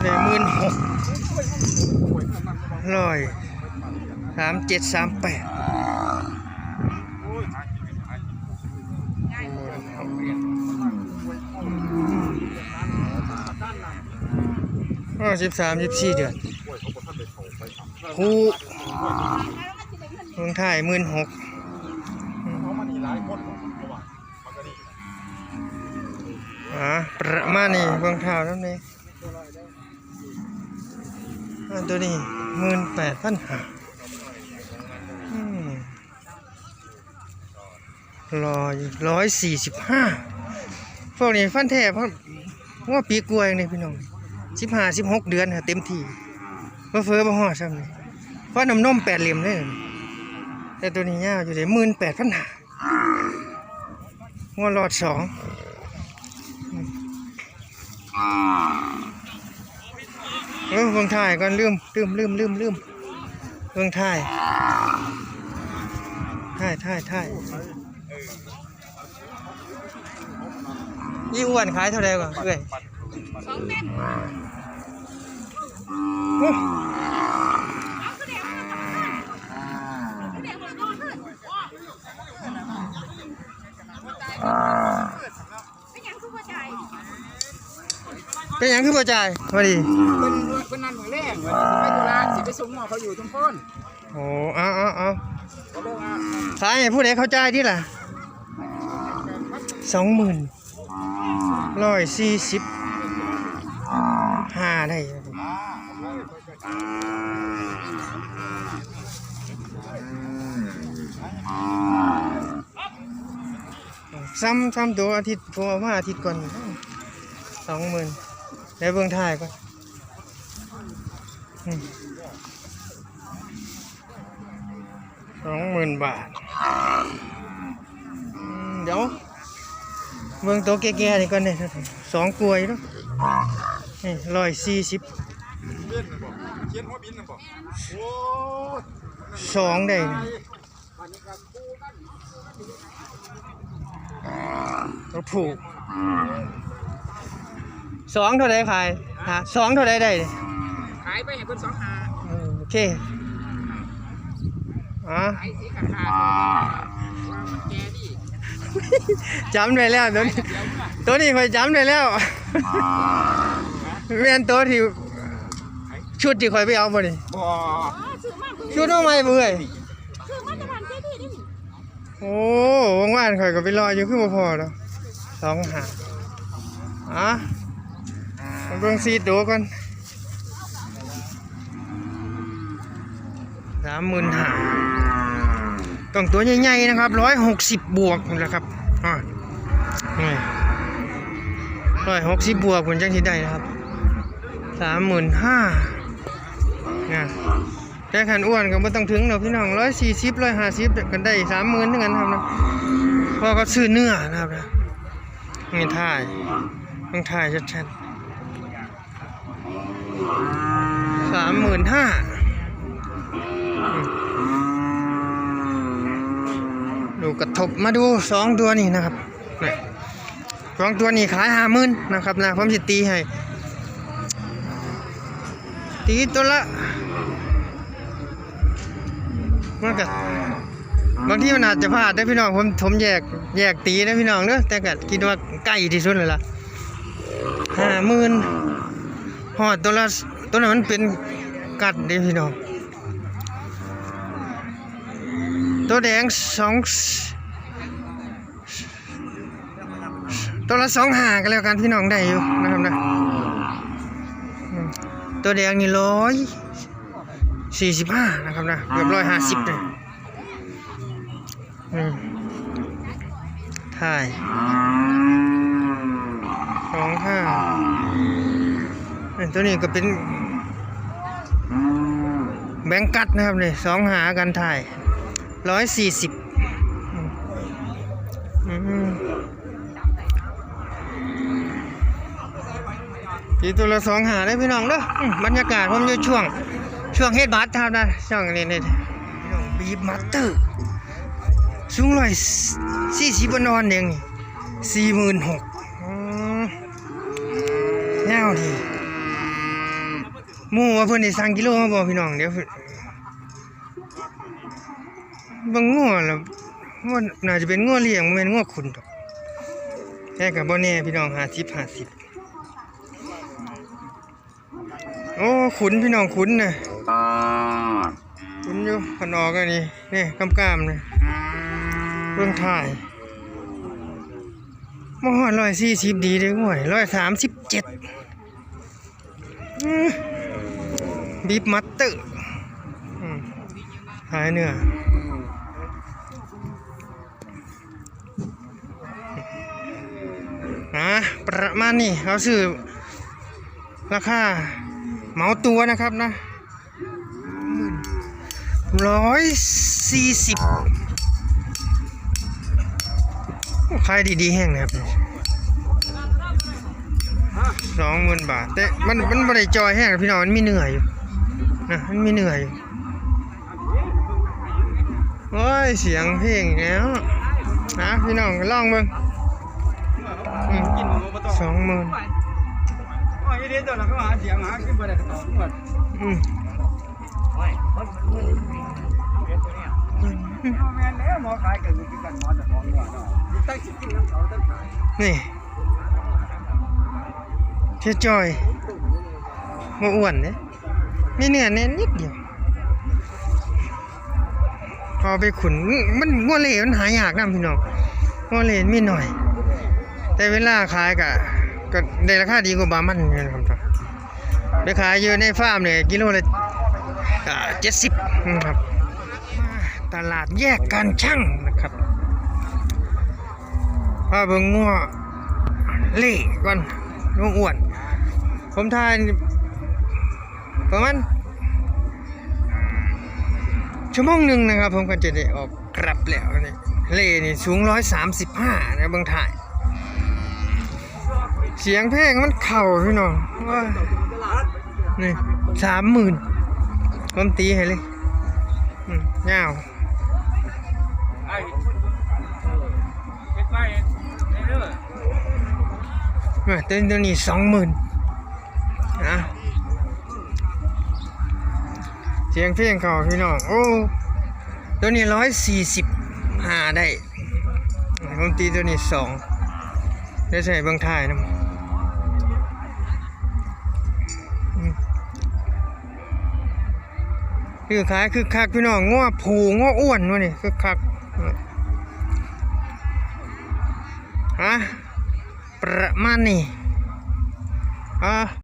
ได้16,1373813-14 เดือนคู่เมืองไทย16,000ประมาณนี้เบื้องเท้านั่นเองตัวนี้18,500145พวกนี้ฟันแท้เพราะว่าปีกล้วยนี่พี่น้อง15-16 เดือนเต็มที่บ่เฟ้อบ่ฮอดซ้ำนี่เพราะน้ำนม8เหลี่ยมเลยแต่ตัวนี้ยาวอยู่ได้18,500งัวหลอด2เบิ่งถ่ายก่อนลืมเบิ่งถ่ายยี่อ้วนขายเท่าไหร่ก่อนเอ้ยเป็นยังคือบ่จ่ายพอดีเป็นนั่นมือแรกไปตุลาสิไปส่งหมอเขาอยู่ตรงพ้นโอ้เอาขายให้ผู้ใดเขาจ่ายที่ล่ะ20,145ได้ซ้ำตัวอาทิตย์ผมเอามาอาทิตย์ก่อน20,000แล้วเบิ่งถ่ายก่อน20,000 บาทเดี๋ยวเบิ่งตัวแก่ๆนี่ก่อนเนี่ย2กล้วยเนาะนี่1402ได้ตัวผูก2เท่าไรขาย2เท่าไรได้ขายไปให้คนโอเคจำได้แล้วตัวนี้คอยจำได้แล้วแม่นตัวที่ชุดที่คอยไปเอาบ่นี่ชุดเอาไหมเบื่อโอ้ว่างๆคอยก็ไปรออยู่ขึ้นมาพอแล้ว2 หาเบิ่งซีดดูก่อน35,000ต้องตัวใหญ่ๆนะครับ160 บวกนะครับ160 บวกคุณจังสิได้นะครับ35,000นะแต่ขันอ้วนก็ไม่ต้องถึงหรอกพี่น้อง140 150กันได้30,000ทั้งนั้นครับนะพอก็ซื้อเนื้อนะครับนะนี่ถ่ายต้องถ่ายชัดๆ35,000ดูกระทบมาดู2ตัวนี้นะครับ2ตัวนี้ขาย50,000นะครับนะผมจะตีให้ตีตัวละมันก็บางทีมันอาจจะพลาดได้พี่น้องผมแยกตีนะพี่น้องเนอะแต่ก็คิดว่าใกล้ที่สุดเลยล่ะ50,000หอดตัวนั้นมันเป็นกัดดิพี่น้องตัวแดงตัวละ25กันแล้วกันพี่น้องได้อยู่นะครับนะตัวแดงนี่145นะครับนะเกือบ150เลยถ่าย25ตัวนี้ก็เป็นแบงกัดนะครับเนี่ย2 หากันถ่าย140ทีตัวละ2 หาได้พี่น้องเด้อบรรยากาศผมอยู่ช่วงเฮ็ดบัตรครับนะช่วงนี้บีบมัตเตอร์สูง140บนอนเองนี่46,000แนวดี หมู่ว่าเพิ่นได้สั่งกิโลมาบ่พี่น้องเดี๋ยวบางงัวแล้วว่าน่าจะเป็นงัวเลี้ยงบ่แม่นงัวขุนดอกแต่ก็บ่แน่พี่น้อง50 โอ้ขุนพี่น้องขุนน่ะขุนอยู่พันออกอันนี้นี่กำๆน่ะเบิ่งถ่ายบ่ฮอด140ดีเด้ง่วย137บีฟมัตเตอร์หายเนื้อประมาณนี้เราซื้อราคาเหมาตัวนะครับนะ140ขายดีๆแห้งนะครับ20,000 บาทแต่มันไม่ได้จอยแห้งพี่น้องมันมีเนื้ออยู่นะมันมีเนื้ออยู่โอ้ยเสียงเพลงแล้วพี่น้องลองเบิ่ง20,000อ๋อยี่เดียวตัวละก็หาเสียงหาขึ้นไปได้ต่อหมดแม่แล้วหมอขายกันคือกันหมอจะของว่าเนาะตั้งสิกินน้ำเขาตั้งขายนี่เท่จอยบ่อ้วนเด้มีเนื้อแน่นนิดเดียวพอไปขุนมันงัวเหล่มันหายากนะพี่น้องงัวเหล่มีหน่อยแต่เวลาขายก็ได้ราคาดีกว่าบามันนะครับไปขายอยู่ในฟาร์มเนี่ยกิโลละ70นะครับตลาดแยกการชั่งนะครับพาเบิ่งงัวเล่ก่อนงัวอ้วนผมทายประมาณชั่วโมงหนึ่งนะครับผมก็จะได้ออกกลับแล้วนี่เล่นี่สูง135นะเบิ่งถ่ายเสียงเพลงมันเข่าพี่น้องว่านี่30,000ผมตีให้เลยยาวตัวนี้20,000นะเสียงเพลงเข่าพี่น้องโอ้ตัวนี้145ได้ผมตีตัวนี้2ได้ใส่เบิ่งถ่ายนะคือขายคือคักพี่น้องง้อผูง้ออ้วนวะนี่คือคักประมาณนี้